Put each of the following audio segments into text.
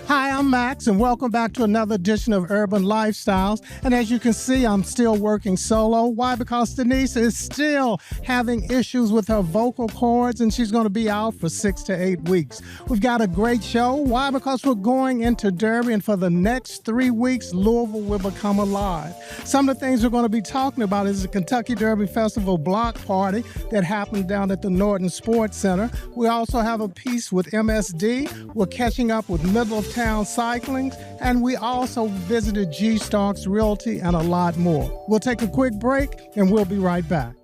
Hi, I'm Max, and welcome back to another edition of Urban Lifestyles. And as you can see, I'm still working solo. Why? Because Denise is still having issues with her vocal cords, and she's going to be out for 6 to 8 weeks. We've got a great show. Why? Because we're going into Derby, and for the next 3 weeks, Louisville will become alive. Some of the things we're going to be talking about is the Kentucky Derby Festival block party that happened down at the Norton Sports Center. We also have a piece with MSD. We're catching up with Middle of Town Cycling, and we also visited G Starks Realty and a lot more. We'll take a quick break, and we'll be right back.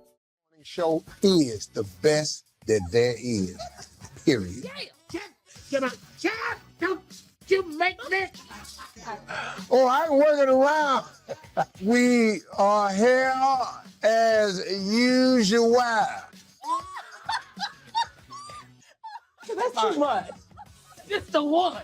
The show is the best that there is, period. Don't you make me? Oh, I ain't working around. We are here as usual. That's too much. Just the one.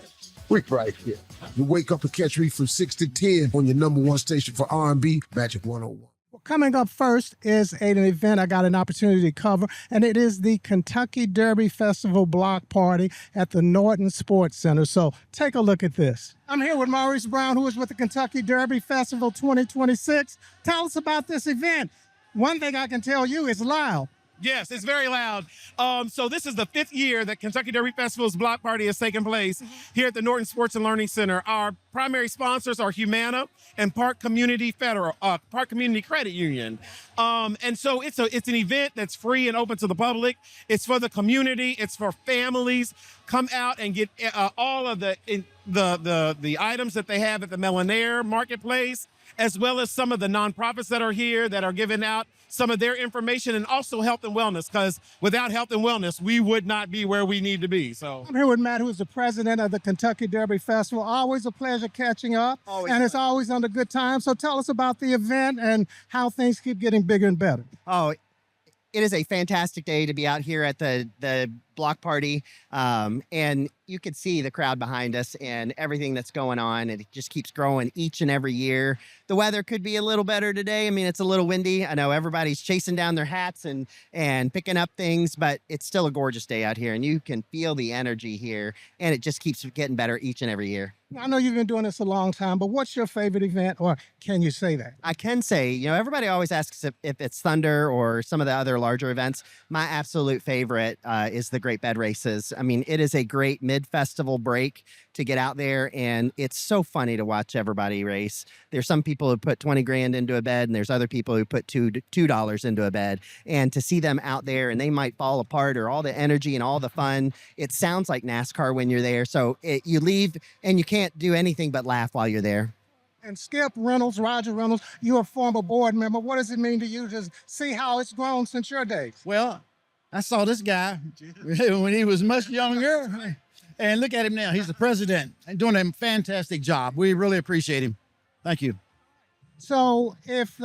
We right here. You wake up and catch me from 6 to 10 on your number one station for R&B, Magic 101. Well, coming up first is an event I got an opportunity to cover, and it is the Kentucky Derby Festival block party at the Norton Sports Center. So take a look at this. I'm here with Maurice Brown, who is with the Kentucky Derby Festival 2026. Tell us about this event. One thing I can tell you is loud. Yes, it's very loud. So this is the 5th year that Kentucky Derby Festival's block party has taken place here at the Norton Sports and Learning Center. Our primary sponsors are Humana and Park Community Credit Union. And so it's an event that's free and open to the public. It's for the community. It's for families. Come out and get all of the items that they have at the Melanair Marketplace, as well as some of the nonprofits that are here that are giving out some of their information, and also health and wellness, because without health and wellness, we would not be where we need to be. So I'm here with Matt, who's the president of the Kentucky Derby Festival. Always a pleasure catching up, and it's always under good time. So tell us about the event and how things keep getting bigger and better. Oh, it is a fantastic day to be out here at the block party, and you could see the crowd behind us and everything that's going on, and it just keeps growing each and every year. The weather could be a little better today. I mean, it's a little windy. I know everybody's chasing down their hats and picking up things, but it's still a gorgeous day out here, and you can feel the energy here, and it just keeps getting better each and every year. I know you've been doing this a long time, but what's your favorite event, or can you say that? I can say, everybody always asks if it's Thunder or some of the other larger events. My absolute favorite is the Great Bed Races. I mean, it is a great mid-festival break to get out there, and it's so funny to watch everybody race. There's some people who put 20 grand into a bed, and there's other people who put $2 into a bed. And to see them out there, and they might fall apart, or all the energy and all the fun, it sounds like NASCAR when you're there. So you leave, and you can't do anything but laugh while you're there. And Skip Reynolds, Roger Reynolds, you're a former board member. What does it mean to you to see how it's grown since your days? Well, I saw this guy when he was much younger, and look at him now. He's the president and doing a fantastic job. We really appreciate him. Thank you. So if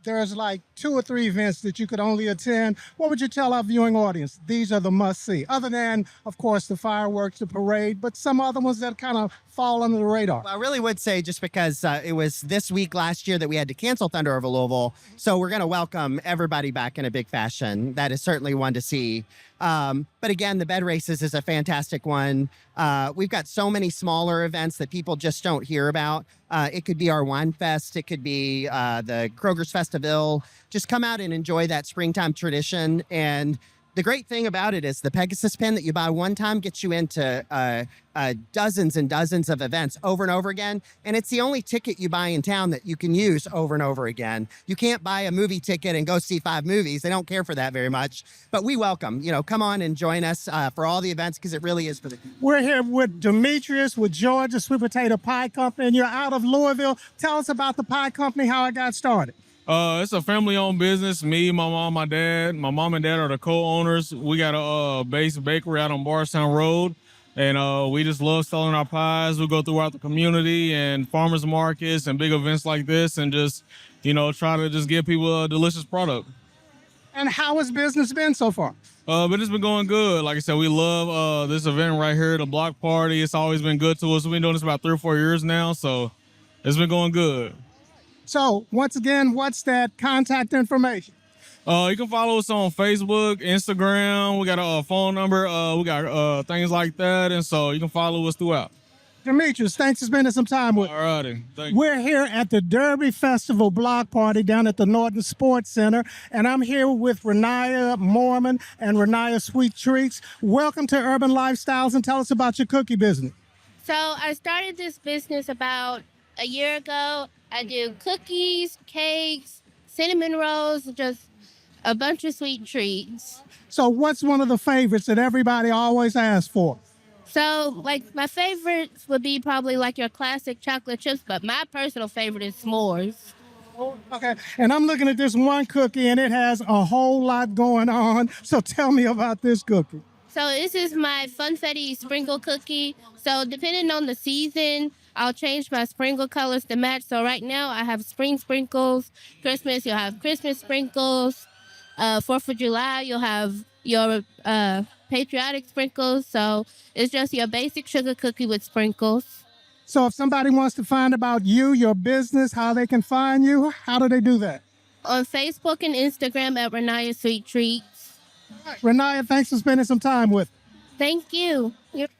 there's like 2 or 3 events that you could only attend, what would you tell our viewing audience? These are the must-see, other than, of course, the fireworks, the parade, but some other ones that kind of fall under the radar. Well, I really would say, just because it was this week last year that we had to cancel Thunder over Louisville, so we're going to welcome everybody back in a big fashion. That is certainly one to see. But again, the bed races is a fantastic one. We've got so many smaller events that people just don't hear about. It could be our Wine Fest. It could be the Kroger's Festival. Just come out and enjoy that springtime tradition. And the great thing about it is the Pegasus pin that you buy one time gets you into dozens and dozens of events over and over again. And it's the only ticket you buy in town that you can use over and over again. You can't buy a movie ticket and go see 5 movies. They don't care for that very much. But we welcome, come on and join us for all the events, because it really is for the... We're here with Demetrius with Georgia Sweet Potato Pie Company, and you're out of Louisville. Tell us about the pie company, how it got started. It's a family-owned business. Me, my mom, my dad. My mom and dad are the co-owners. We got a base bakery out on Bardstown Road, and we just love selling our pies. We go throughout the community and farmers markets and big events like this, and just, try to just give people a delicious product. And how has business been so far? But it's been going good. Like I said, we love this event right here, the block party. It's always been good to us. We've been doing this about 3 or 4 years now, so it's been going good. So once again, what's that contact information? You can follow us on Facebook, Instagram. We got a phone number. We got things like that, and so you can follow us throughout. Demetrius, thanks for spending some time with us. All righty. Thank you. We're here at the Derby Festival block party down at the Norton Sports Center, and I'm here with Renaya Mormon and Renaya Sweet Treats. Welcome to Urban Lifestyles, and tell us about your cookie business. So I started this business about a year ago. I do cookies, cakes, cinnamon rolls, just a bunch of sweet treats. So what's one of the favorites that everybody always asks for? So, like, my favorites would be probably like your classic chocolate chips, but my personal favorite is s'mores. Okay, and I'm looking at this one cookie, and it has a whole lot going on. So tell me about this cookie. So this is my funfetti sprinkle cookie. So depending on the season, I'll change my sprinkle colors to match. So right now I have spring sprinkles. Christmas, you'll have Christmas sprinkles. 4th of July, you'll have your patriotic sprinkles. So it's just your basic sugar cookie with sprinkles. So if somebody wants to find about you, your business, how they can find you, how do they do that? On Facebook and Instagram at Renaya Sweet Treats. Renaya, thanks for spending some time with me. Thank you.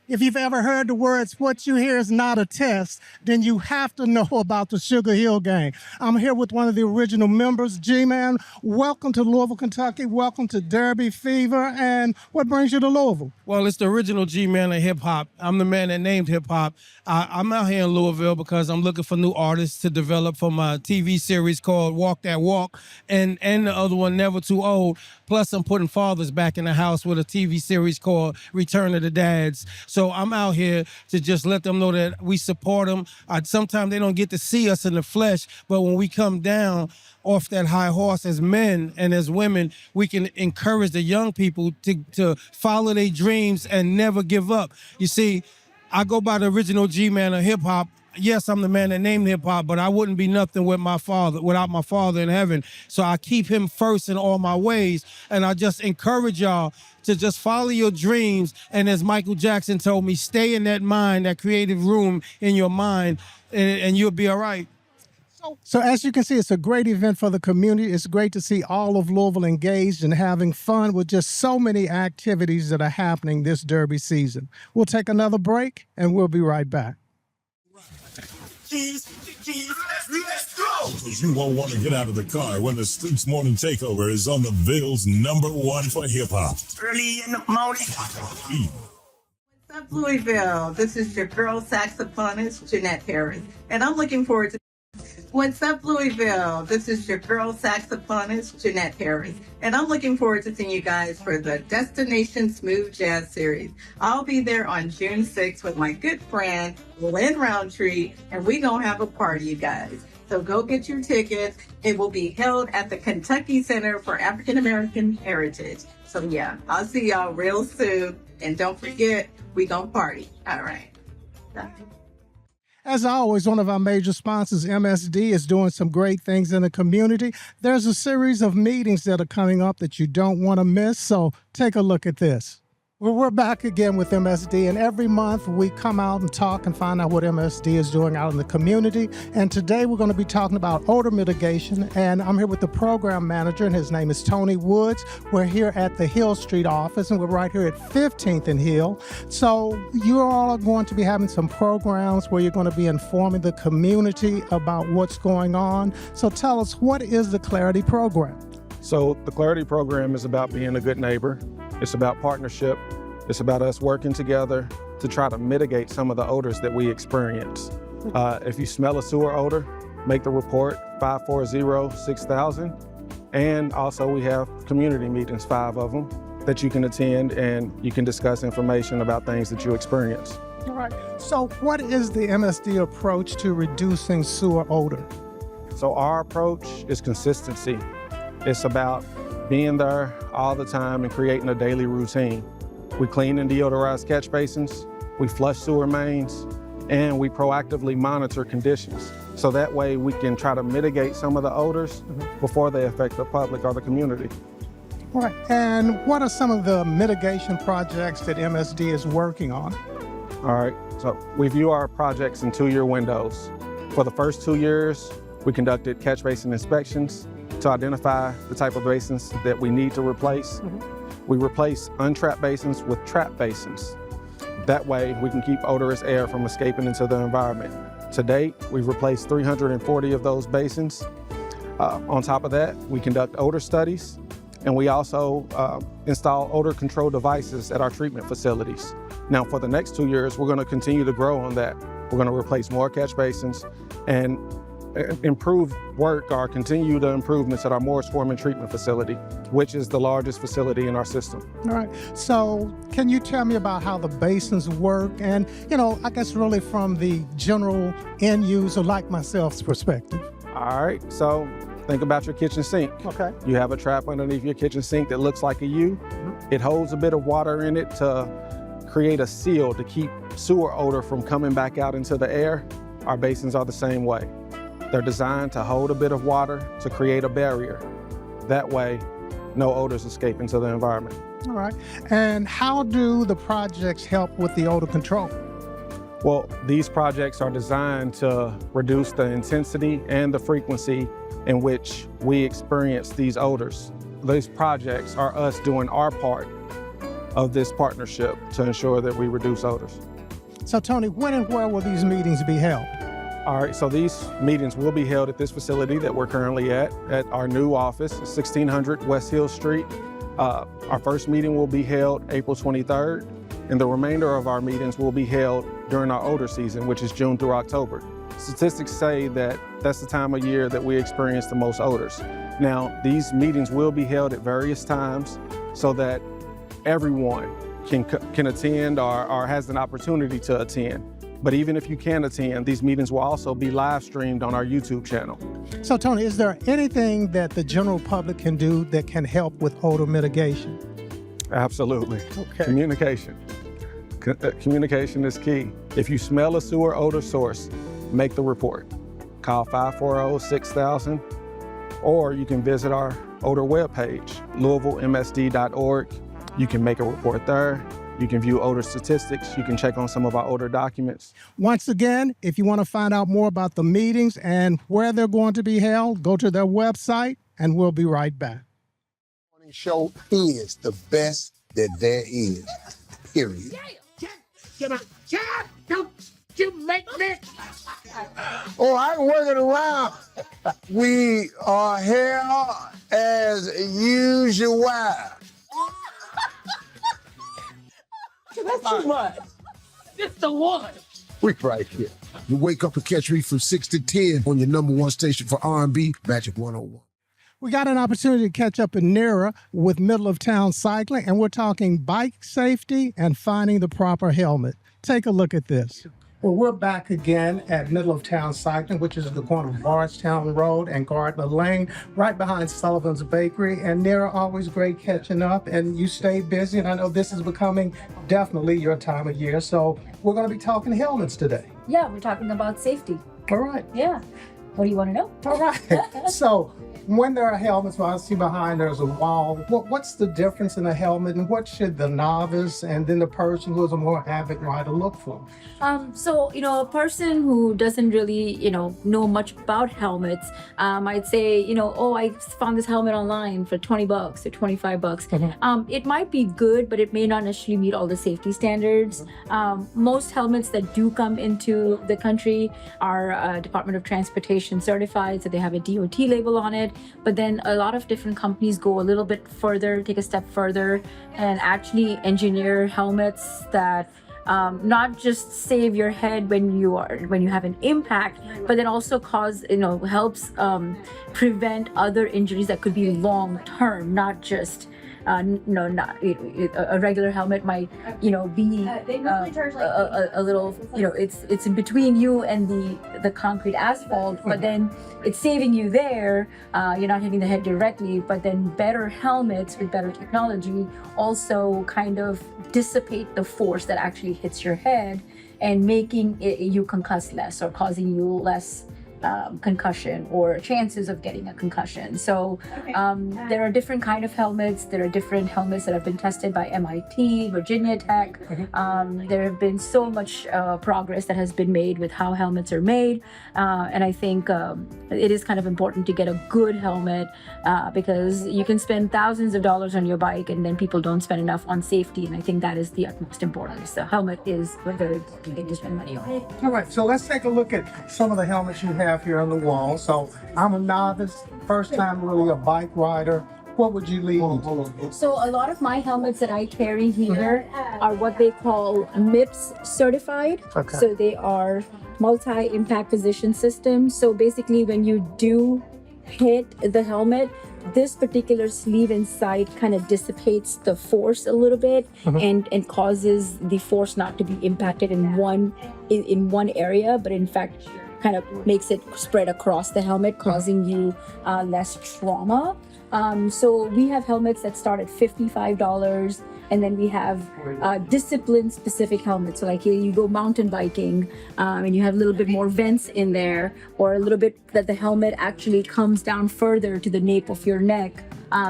If you've ever heard the words, what you hear is not a test, then you have to know about the Sugar Hill Gang. I'm here with one of the original members, G-Man. Welcome to Louisville, Kentucky. Welcome to Derby Fever. And what brings you to Louisville? Well, it's the original G-Man of hip-hop. I'm the man that named hip-hop. I'm out here in Louisville because I'm looking for new artists to develop for my TV series called Walk That Walk and the other one, Never Too Old. Plus, I'm putting fathers back in the house with a TV series called Return of the Dads. So I'm out here to just let them know that we support them. Sometimes they don't get to see us in the flesh, but when we come down off that high horse as men and as women, we can encourage the young people to follow their dreams and never give up. You see, I go by the original G-Man of hip-hop. Yes, I'm the man that named hip-hop, but I wouldn't be nothing without my father in heaven. So I keep him first in all my ways, and I just encourage y'all to just follow your dreams. And as Michael Jackson told me, stay in that mind, that creative room in your mind, and you'll be all right. So as you can see, it's a great event for the community. It's great to see all of Louisville engaged and having fun with just so many activities that are happening this Derby season. We'll take another break, and we'll be right back. Let's go! Because you won't want to get out of the car when the Stoops Morning Takeover is on the Ville's #1 for hip-hop. Early in the morning. What's up, Louisville? This is your girl saxophonist, Jeanette Harris, and I'm looking forward to... What's up, Louisville? This is your girl saxophonist, Jeanette Harris, and I'm looking forward to seeing you guys for the Destination Smooth Jazz Series. I'll be there on June 6th with my good friend, Lynn Roundtree, and we gonna have a party, you guys. So go get your tickets. It will be held at the Kentucky Center for African American Heritage. So yeah, I'll see y'all real soon. And don't forget, we gonna party. All right. Bye. As always, one of our major sponsors, MSD, is doing some great things in the community. There's a series of meetings that are coming up that you don't want to miss, so take a look at this. Well, we're back again with MSD, and every month we come out and talk and find out what MSD is doing out in the community. And today we're going to be talking about odor mitigation, and I'm here with the program manager, and his name is Tony Woods. We're here at the Hill Street office, and we're right here at 15th and Hill. So you all are going to be having some programs where you're going to be informing the community about what's going on. So tell us, what is the Clarity Program? So the Clarity Program is about being a good neighbor. It's about partnership. It's about us working together to try to mitigate some of the odors that we experience. If you smell a sewer odor, make the report 540-6000. And also we have community meetings, 5 of them, that you can attend, and you can discuss information about things that you experience. All right. So what is the MSD approach to reducing sewer odor? So our approach is consistency. It's about being there all the time and creating a daily routine. We clean and deodorize catch basins, we flush sewer mains, and we proactively monitor conditions. So that way we can try to mitigate some of the odors before they affect the public or the community. All right. And what are some of the mitigation projects that MSD is working on? All right, so we view our projects in 2-year windows. For the first 2 years, we conducted catch basin inspections to identify the type of basins that we need to replace. We replace untrapped basins with trapped basins. That way, we can keep odorous air from escaping into the environment. To date, we've replaced 340 of those basins. On top of that, we conduct odor studies, and we also install odor control devices at our treatment facilities. Now, for the next 2 years, we're going to continue to grow on that. We're going to replace more catch basins and improve work or continue the improvements at our Morris Foreman treatment facility, which is the largest facility in our system. All right. So can you tell me about how the basins work? And, I guess really from the general end user like myself's perspective. All right. So think about your kitchen sink. Okay. You have a trap underneath your kitchen sink that looks like a U. It holds a bit of water in it to create a seal to keep sewer odor from coming back out into the air. Our basins are the same way. They're designed to hold a bit of water to create a barrier. That way, no odors escape into the environment. All right. And how do the projects help with the odor control? Well, these projects are designed to reduce the intensity and the frequency in which we experience these odors. These projects are us doing our part of this partnership to ensure that we reduce odors. So Tony, when and where will these meetings be held? All right, so these meetings will be held at this facility that we're currently at our new office, 1600 West Hill Street. Our first meeting will be held April 23rd, and the remainder of our meetings will be held during our odor season, which is June through October. Statistics say that that's the time of year that we experience the most odors. Now, these meetings will be held at various times so that everyone can attend or has an opportunity to attend. But even if you can't attend, these meetings will also be live streamed on our YouTube channel. So Tony, is there anything that the general public can do that can help with odor mitigation? Absolutely. Okay. Communication. Communication is key. If you smell a sewer odor source, make the report. Call 540-6000, or you can visit our odor webpage, louisvillemsd.org. You can make a report there. You can view odor statistics. You can check on some of our odor documents. Once again, if you want to find out more about the meetings and where they're going to be held, go to their website, and we'll be right back. The morning show is the best that there is, period. Don't you make me? Oh, I ain't working around. We are here as usual. That's too much. Just the one. We right here. You wake up and catch me from 6 to 10 on your number one station for R&B, Magic 101. We got an opportunity to catch up in Nera with Middle of Town Cycling, and we're talking bike safety and finding the proper helmet. Take a look at this. Well, we're back again at Middle of Town Cycling, which is the corner of Bardstown Road and Gardner Lane, right behind Sullivan's Bakery. And Nera, always great catching up, and you stay busy. And I know this is becoming definitely your time of year. So we're going to be talking helmets today. Yeah, we're talking about safety. All right. Yeah. What do you want to know? All right. So when there are helmets, well, I see behind there's a wall. What's the difference in a helmet, and what should the novice and then the person who is a more avid rider look for? So, a person who doesn't really, know much about helmets, I'd say, oh, I found this helmet online for $20 or $25. It might be good, but it may not necessarily meet all the safety standards. Most helmets that do come into the country are Department of Transportation certified, so they have a DOT label on it. But then a lot of different companies go a little bit further, take a step further, and actually engineer helmets that not just save your head when you have an impact, but then also helps prevent other injuries that could be long term, not just not a regular helmet might be a little, it's in between you and the concrete asphalt, but then it's saving you there. You're not hitting the head directly, but then better helmets with better technology also kind of dissipate the force that actually hits your head and making you concuss less or causing you less concussion or chances of getting a concussion. So there are different kind of helmets. There are different helmets that have been tested by MIT, Virginia Tech. There have been so much progress that has been made with how helmets are made. And I think it is kind of important to get a good helmet because you can spend thousands of dollars on your bike and then people don't spend enough on safety. And I think that is the utmost importance. The helmet is a very important thing to spend money on. All right, so let's take a look at some of the helmets you have here on the wall. So I'm a novice, first time really a bike rider. What would you lead me to? So a lot of my helmets that I carry here are what they call MIPS certified. Okay. So they are multi-impact position systems. So basically when you do hit the helmet, this particular sleeve inside kind of dissipates the force a little bit and causes the force not to be impacted in one area, but in fact kind of makes it spread across the helmet, causing you less trauma. So we have helmets that start at $55, and then we have discipline-specific helmets. So like you go mountain biking, and you have a little bit more vents in there, or a little bit that the helmet actually comes down further to the nape of your neck.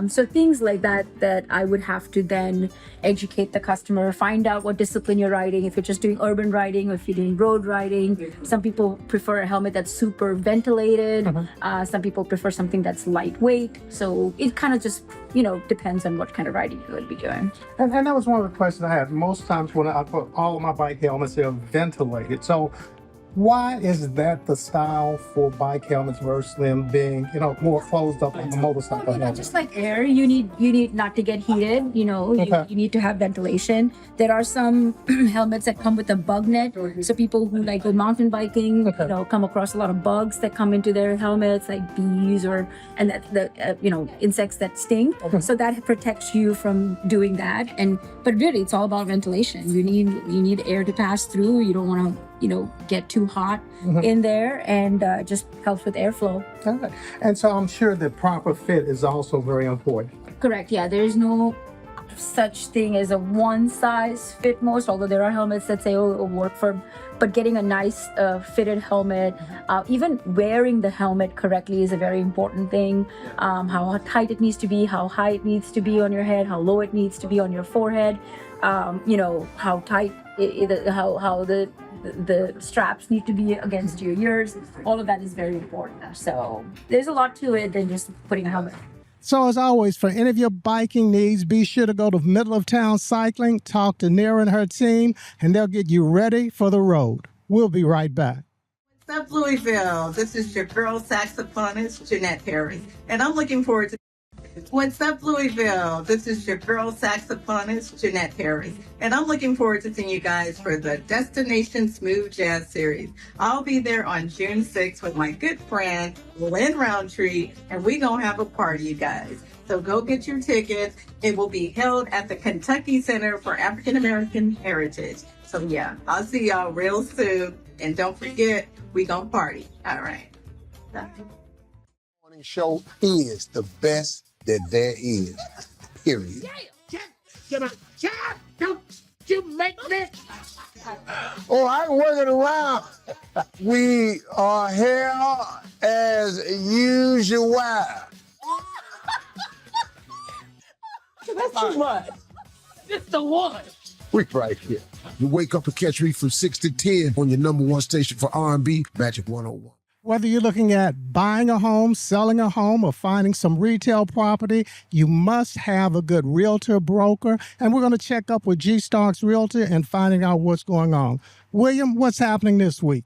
So things like that I would have to then educate the customer, find out what discipline you're riding, if you're just doing urban riding or if you're doing road riding. Some people prefer a helmet that's super ventilated. Some people prefer something that's lightweight. So it kind of just, depends on what kind of riding you're going to be doing. And that was one of the questions I had. Most times when I put all of my bike helmets, they're ventilated. So why is that the style for bike helmets versus them being, more closed up on the motorcycle helmet? Just like air, you need not to get heated. You need to have ventilation. There are some helmets that come with a bug net. So people who like go mountain biking, come across a lot of bugs that come into their helmets, like bees insects that sting. So that protects you from doing that. But really, it's all about ventilation. You need air to pass through. You don't want to get too hot in there, and just helps with airflow. Okay. And so I'm sure the proper fit is also very important. Correct. Yeah, there's no such thing as a one size fit most, although there are helmets that say, it'll work for, but getting a nice fitted helmet, even wearing the helmet correctly is a very important thing. How tight it needs to be, how high it needs to be on your head, how low it needs to be on your forehead, how tight, how the straps need to be against your ears. All of that is very important. So there's a lot to it than just putting a helmet. So as always, for any of your biking needs, be sure to go to Middle of Town Cycling, talk to Nira and her team, and they'll get you ready for the road. We'll be right back. What's up, Louisville? This is your girl saxophonist, Jeanette Harris, and I'm looking forward to. What's up, Louisville? This is your girl saxophonist, Jeanette Harris, and I'm looking forward to seeing you guys for the Destination Smooth Jazz Series. I'll be there on June 6th with my good friend, Lynn Roundtree, and we gonna have a party, you guys. So go get your tickets. It will be held at the Kentucky Center for African American Heritage. So yeah, I'll see y'all real soon. And don't forget, we gonna party. All right. Morning show is the best that there is. Period. Don't you make me? Oh, I ain't working around. We are here as usual. That's too much. It's the one. We right here. You wake up and catch me from 6 to 10 on your number one station for R&B, Magic 101. Whether you're looking at buying a home, selling a home, or finding some retail property, you must have a good realtor broker. And we're going to check up with G Starks Realtor and finding out what's going on. William, what's happening this week?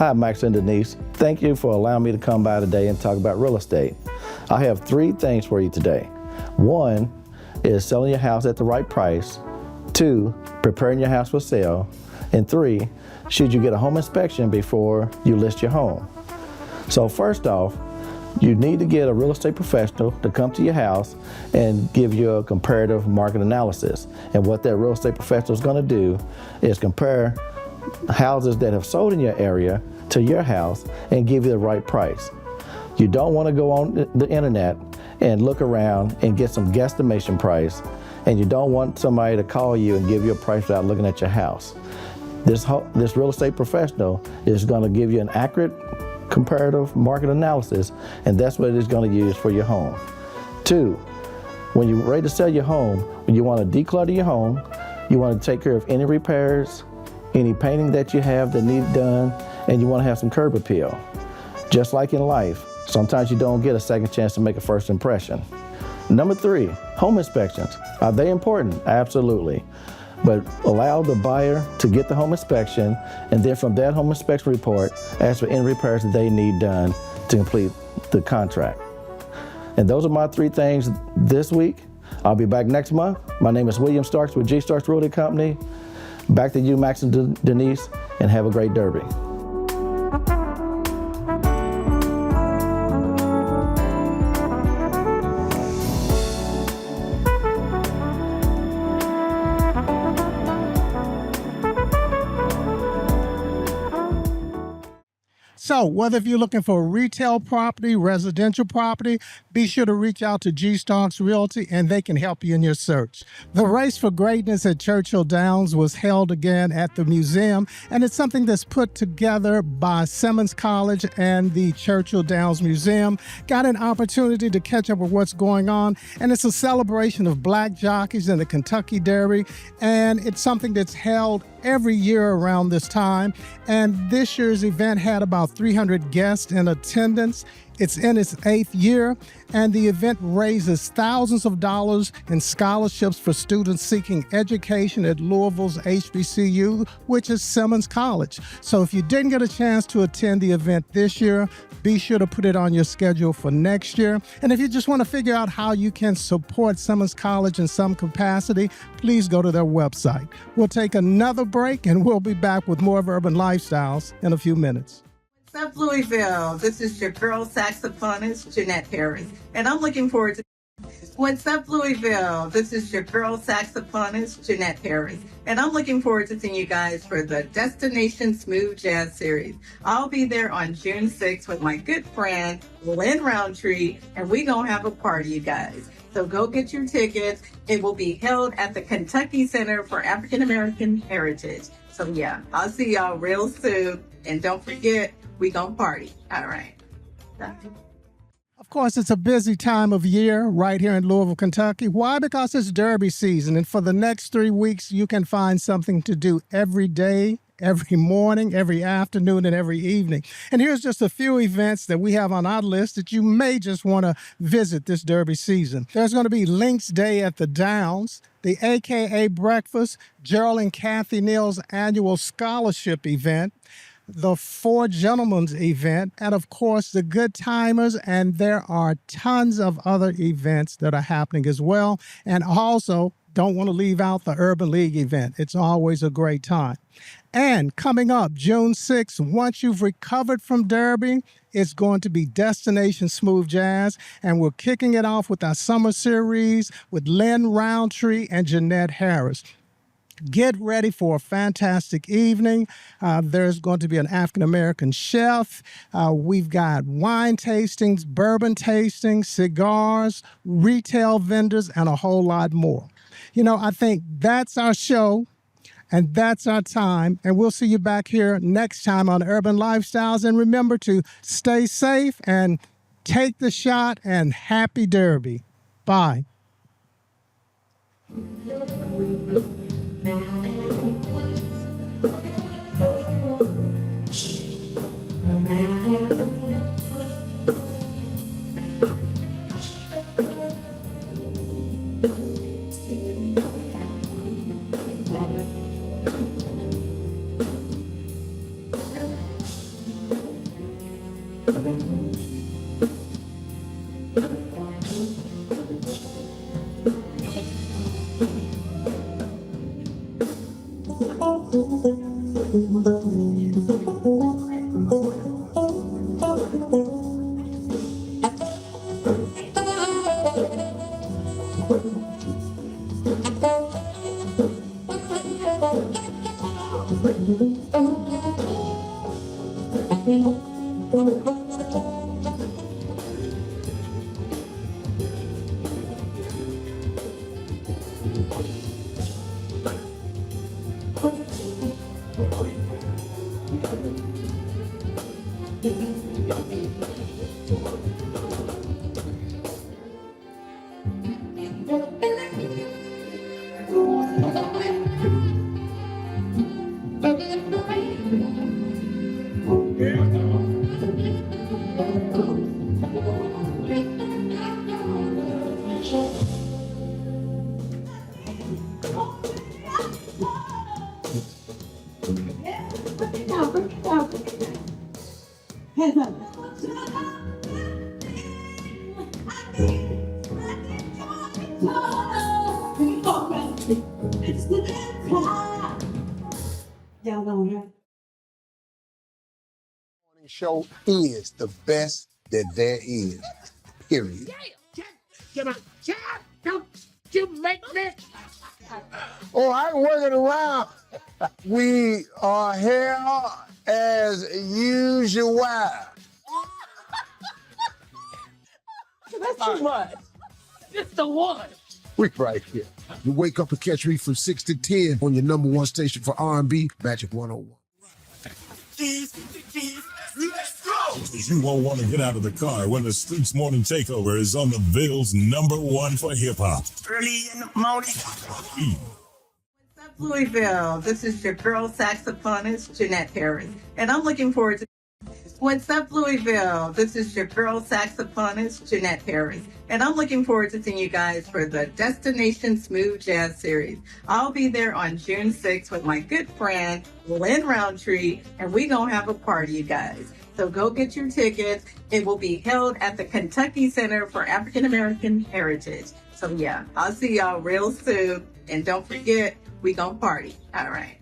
Hi, Max and Denise. Thank you for allowing me to come by today and talk about real estate. I have 3 things for you today. 1 is selling your house at the right price. 2, preparing your house for sale. And 3, should you get a home inspection before you list your home? So first off, you need to get a real estate professional to come to your house and give you a comparative market analysis. And what that real estate professional is going to do is compare houses that have sold in your area to your house and give you the right price. You don't want to go on the internet and look around and get some guesstimation price, and you don't want somebody to call you and give you a price without looking at your house. This real estate professional is going to give you an accurate comparative market analysis, and that's what it is going to use for your home. 2, when you're ready to sell your home, when you want to declutter your home, you want to take care of any repairs, any painting that you have that need done, and you want to have some curb appeal. Just like in life, sometimes you don't get a second chance to make a first impression. Number 3, home inspections. Are they important? Absolutely. But allow the buyer to get the home inspection, and then from that home inspection report, ask for any repairs that they need done to complete the contract. And those are my 3 things this week. I'll be back next month. My name is William Starks with G Starks Realty Company. Back to you, Max and Denise, and have a great Derby. So whether if you're looking for retail property, residential property, be sure to reach out to G Starks Realty and they can help you in your search. The Race for Greatness at Churchill Downs was held again at the museum, and it's something that's put together by Simmons College and the Churchill Downs Museum. Got an opportunity to catch up with what's going on, and it's a celebration of black jockeys in the Kentucky Derby, and it's something that's held every year around this time. And this year's event had about 300 guests in attendance. It's in its 8th year, and the event raises thousands of dollars in scholarships for students seeking education at Louisville's HBCU, which is Simmons College. So if you didn't get a chance to attend the event this year, be sure to put it on your schedule for next year. And if you just want to figure out how you can support Simmons College in some capacity, please go to their website. We'll take another break, and we'll be back with more of Urban Lifestyles in a few minutes. What's up, Louisville? This is your girl saxophonist, Jeanette Harris, and I'm looking forward to. What's up, Louisville? This is your girl saxophonist, Jeanette Harris, and I'm looking forward to seeing you guys for the Destination Smooth Jazz Series. I'll be there on June 6th with my good friend, Lynn Roundtree, and we gonna have a party, you guys. So go get your tickets. It will be held at the Kentucky Center for African American Heritage. So yeah, I'll see y'all real soon. And don't forget, we gonna party. All right. Of course, it's a busy time of year right here in Louisville, Kentucky. Why? Because it's Derby season. And for the next 3 weeks, you can find something to do every day, every morning, every afternoon, and every evening. And here's just a few events that we have on our list that you may just want to visit this Derby season. There's going to be Links Day at the Downs, the AKA Breakfast, Gerald and Kathy Neal's annual scholarship event, the Four Gentlemen's event, and of course the Good Timers, and there are tons of other events that are happening as well. And also, don't want to leave out the Urban League event. It's always a great time. And coming up June 6th, once you've recovered from Derby, it's going to be Destination Smooth Jazz, and we're kicking it off with our summer series with Lynn Roundtree and Jeanette Harris. Get ready for a fantastic evening. There's going to be an African-American chef. We've got wine tastings, bourbon tastings, cigars, retail vendors, and a whole lot more. You know, I think that's our show, and that's our time. And we'll see you back here next time on Urban Lifestyles. And remember to stay safe and take the shot, and happy Derby. Bye. Show is the best that there is. Period. Don't you make me. Oh, I ain't working around. We are here as usual. That's too much. Just the one. We right here. You wake up and catch me from 6 to 10 on your number one station for R&B, Magic 101. Let's go! Because you won't want to get out of the car when the Streets Morning Takeover is on the Vale's #1 for hip hop. Early in the morning. What's up, Louisville? This is your girl saxophonist, Jeanette Harris, and I'm looking forward to. What's up, Louisville? This is your girl saxophonist, Jeanette Harris, and I'm looking forward to seeing you guys for the Destination Smooth Jazz Series. I'll be there on June 6th with my good friend, Lynn Roundtree, and we gonna have a party, you guys. So go get your tickets. It will be held at the Kentucky Center for African American Heritage. So yeah, I'll see y'all real soon. And don't forget, we gonna party. All right.